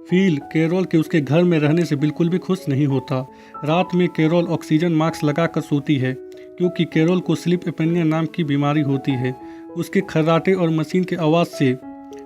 Feel carol के उसके घर में रहने से बिल्कुल भी खुश नहीं होता। रात में कैरोल ऑक्सीजन मास्क लगाकर सोती है क्योंकि कैरोल को स्लीप एपनिया नाम की बीमारी होती है। उसके खर्राटे और मशीन के आवाज़ से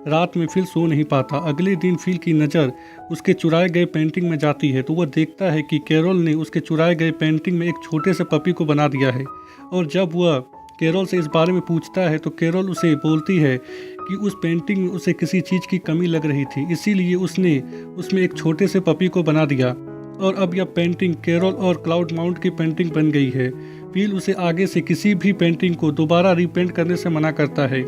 रात में फील सो नहीं पाता। अगले दिन फील की नज़र उसके चुराए गए पेंटिंग में जाती है तो वह देखता है कि कैरोल ने उसके चुराए गए पेंटिंग में एक छोटे से पपी को बना दिया है। और जब वह कैरोल से इस बारे में पूछता है तो कैरोल उसे बोलती है कि उस पेंटिंग में उसे किसी चीज़ की कमी लग रही थी, इसीलिए उसने उसमें एक छोटे से पपी को बना दिया। और अब यह पेंटिंग कैरोल और क्लाउड माउंट की पेंटिंग बन गई है। फील उसे आगे से किसी भी पेंटिंग को दोबारा रीपेंट करने से मना करता है।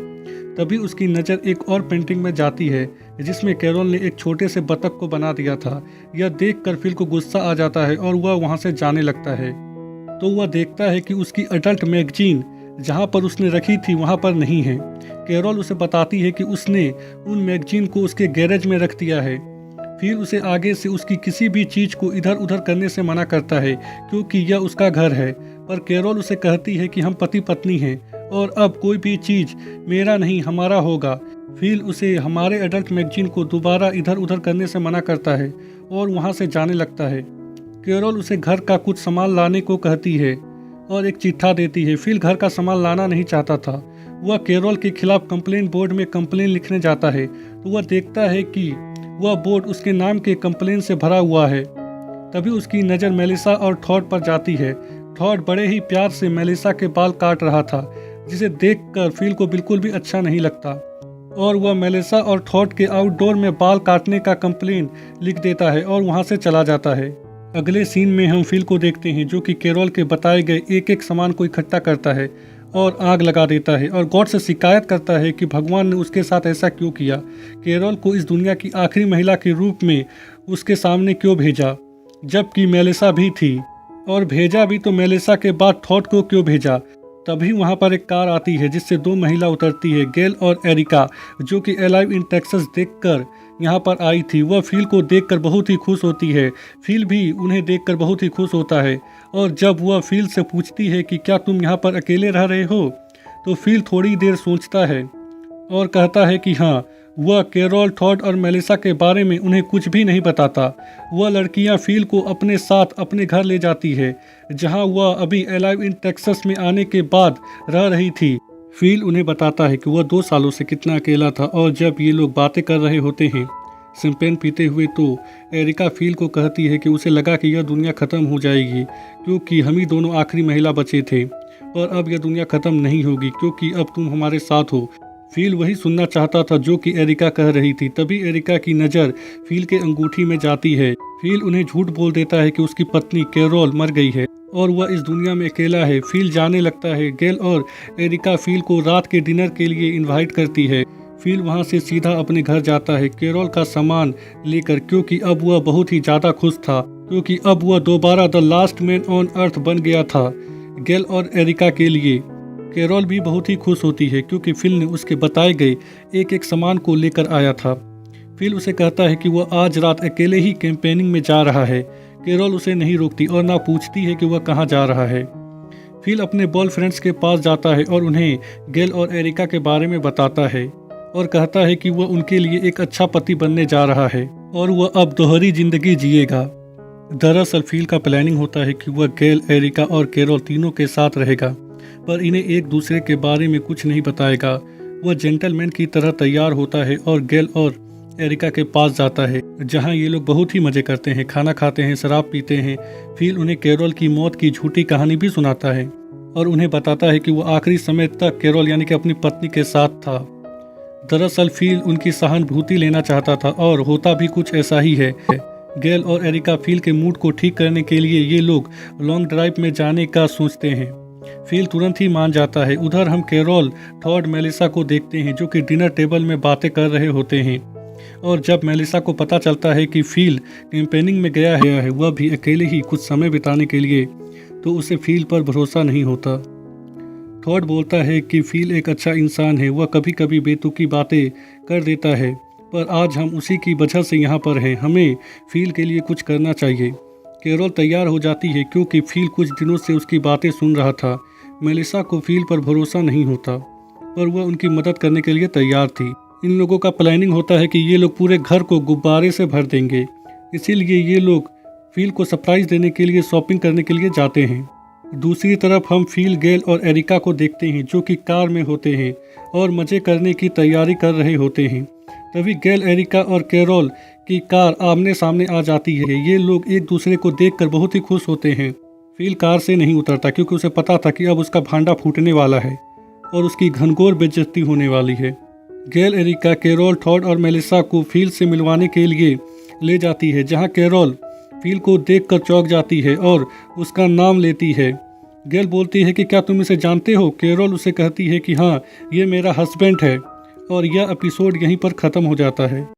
तभी उसकी नज़र एक और पेंटिंग में जाती है जिसमें कैरोल ने एक छोटे से बतख को बना दिया था। यह देखकर फील को गुस्सा आ जाता है और वह वहाँ से जाने लगता है। तो वह देखता है कि उसकी अडल्ट मैगजीन जहाँ पर उसने रखी थी वहाँ पर नहीं है। कैरोल उसे बताती है कि उसने उन मैगजीन को उसके गैरेज में रख दिया है। फिर उसे आगे से उसकी किसी भी चीज़ को इधर उधर करने से मना करता है क्योंकि यह उसका घर है। पर कैरोल उसे कहती है कि हम पति पत्नी हैं और अब कोई भी चीज़ मेरा नहीं हमारा होगा। फिर उसे हमारे अडल्ट मैगजीन को दोबारा इधर उधर करने से मना करता है और वहाँ से जाने लगता है। कैरोल उसे घर का कुछ सामान लाने को कहती है और एक चिट्ठा देती है। फिल घर का सामान लाना नहीं चाहता था। वह कैरोल के खिलाफ कंप्लेन बोर्ड में कंप्लेन लिखने जाता है तो वह देखता है कि वह बोर्ड उसके नाम के कंप्लेन से भरा हुआ है। तभी उसकी नज़र मेलिसा और टॉड पर जाती है। टॉड बड़े ही प्यार से मेलिसा के बाल काट रहा था जिसे देखकर फील को बिल्कुल भी अच्छा नहीं लगता और वह मेलिसा और टॉड के आउटडोर में बाल काटने का कंप्लेन लिख देता है और वहाँ से चला जाता है। अगले सीन में हम फील को देखते हैं जो कि कैरोल के बताए गए एक एक सामान को इकट्ठा करता है और आग लगा देता है और गॉड से शिकायत करता है कि भगवान ने उसके साथ ऐसा क्यों किया। कैरोल को इस दुनिया की आखिरी महिला के रूप में उसके सामने क्यों भेजा जबकि मेलिसा भी थी, और भेजा भी तो मेलिसा के बाद टॉड को क्यों भेजा। तभी वहाँ पर एक कार आती है जिससे दो महिला उतरती है, गेल और एरिका, जो कि अलाइव इन टेक्सास देखकर यहाँ पर आई थी। वह फील को देखकर बहुत ही खुश होती है। फील भी उन्हें देखकर बहुत ही खुश होता है और जब वह फील से पूछती है कि क्या तुम यहाँ पर अकेले रह रहे हो तो फील थोड़ी देर सोचता है और कहता है कि हाँ। वह कैरोल, टॉड और मेलिसा के बारे में उन्हें कुछ भी नहीं बताता। वह लड़कियां फील को अपने साथ अपने घर ले जाती है जहां वह अभी अलाइव इन टेक्सास में आने के बाद रह रही थी। फील उन्हें बताता है कि वह 2 सालों से कितना अकेला था और जब ये लोग बातें कर रहे होते हैं शैंपेन पीते हुए तो एरिका फील को कहती है कि उसे लगा कि यह दुनिया ख़त्म हो जाएगी क्योंकि हम ही दोनों आखिरी महिला बचे थे, और अब यह दुनिया ख़त्म नहीं होगी क्योंकि अब तुम हमारे साथ हो। फील वही सुनना चाहता था जो कि एरिका कह रही थी। तभी एरिका की नज़र फील के अंगूठी में जाती है। फील उन्हें झूठ बोल देता है कि उसकी पत्नी कैरोल मर गई है और वह इस दुनिया में अकेला है। फील जाने लगता है। गेल और एरिका फील को रात के डिनर के लिए इनवाइट करती है। फील वहां से सीधा अपने घर जाता है कैरोल का सामान लेकर क्योंकि अब वह बहुत ही ज़्यादा खुश था क्योंकि अब वह दोबारा the last man on earth बन गया था। गेल और एरिका के लिए कैरोल भी बहुत ही खुश होती है क्योंकि फिल ने उसके बताए गए एक एक सामान को लेकर आया था। फिल उसे कहता है कि वह आज रात अकेले ही कैंपेनिंग में जा रहा है। कैरोल उसे नहीं रोकती और ना पूछती है कि वह कहाँ जा रहा है। फिल अपने बॉयफ्रेंड्स के पास जाता है और उन्हें गेल और एरिका के बारे में बताता है और कहता है कि वह उनके लिए एक अच्छा पति बनने जा रहा है और वह अब दोहरी जिंदगी जिएगा। दरअसल फील का प्लानिंग होता है कि वह गेल, एरिका और कैरोल तीनों के साथ रहेगा पर इन्हें एक दूसरे के बारे में कुछ नहीं बताएगा। वह जेंटलमैन की तरह तैयार होता है और गेल और एरिका के पास जाता है जहां ये लोग बहुत ही मजे करते हैं, खाना खाते हैं, शराब पीते हैं। फील उन्हें कैरोल की मौत की झूठी कहानी भी सुनाता है और उन्हें बताता है कि वह आखिरी समय तक कैरोल यानी कि अपनी पत्नी के साथ था। दरअसल फील उनकी सहानुभूति लेना चाहता था और होता भी कुछ ऐसा ही है। गेल और एरिका फील के मूड को ठीक करने के लिए ये लोग लॉन्ग ड्राइव में जाने का सोचते हैं। फील तुरंत ही मान जाता है। उधर हम कैरोल, टॉड, मेलिसा को देखते हैं जो कि डिनर टेबल में बातें कर रहे होते हैं और जब मेलिसा को पता चलता है कि फील कैंपेनिंग में गया है वह भी अकेले ही कुछ समय बिताने के लिए, तो उसे फील पर भरोसा नहीं होता। टॉड बोलता है कि फील एक अच्छा इंसान है, वह कभी कभी बेतुकी बातें कर देता है पर आज हम उसी की वजह से यहाँ पर हैं, हमें फील के लिए कुछ करना चाहिए। कैरोल तैयार हो जाती है क्योंकि फील कुछ दिनों से उसकी बातें सुन रहा था। मेलिसा को फील पर भरोसा नहीं होता पर वह उनकी मदद करने के लिए तैयार थी। इन लोगों का प्लानिंग होता है कि ये लोग पूरे घर को गुब्बारे से भर देंगे, इसीलिए ये लोग फ़ील को सरप्राइज़ देने के लिए शॉपिंग करने के लिए जाते हैं। दूसरी तरफ हम फ़ील, गेल और एरिका को देखते हैं जो कि कार में होते हैं और मज़े करने की तैयारी कर रहे होते हैं। तभी गेल, एरिका और कैरोल की कार आमने सामने आ जाती है। ये लोग एक दूसरे को देखकर बहुत ही खुश होते हैं। फ़ील कार से नहीं उतरता क्योंकि उसे पता था कि अब उसका भांडा फूटने वाला है और उसकी घनघोर बेइज्जती होने वाली है। गेल, एरिका, कैरोल, टॉड और मेलिसा को फ़ील से मिलवाने के लिए ले जाती है, जहाँ कैरोल फ़ील को देखकर चौंक जाती है और उसका नाम लेती है। गेल बोलती है कि क्या तुम इसे जानते हो? कैरोल उसे कहती है कि हाँ, ये मेरा हस्बैंड है। और यह एपिसोड यहीं पर ख़त्म हो जाता है।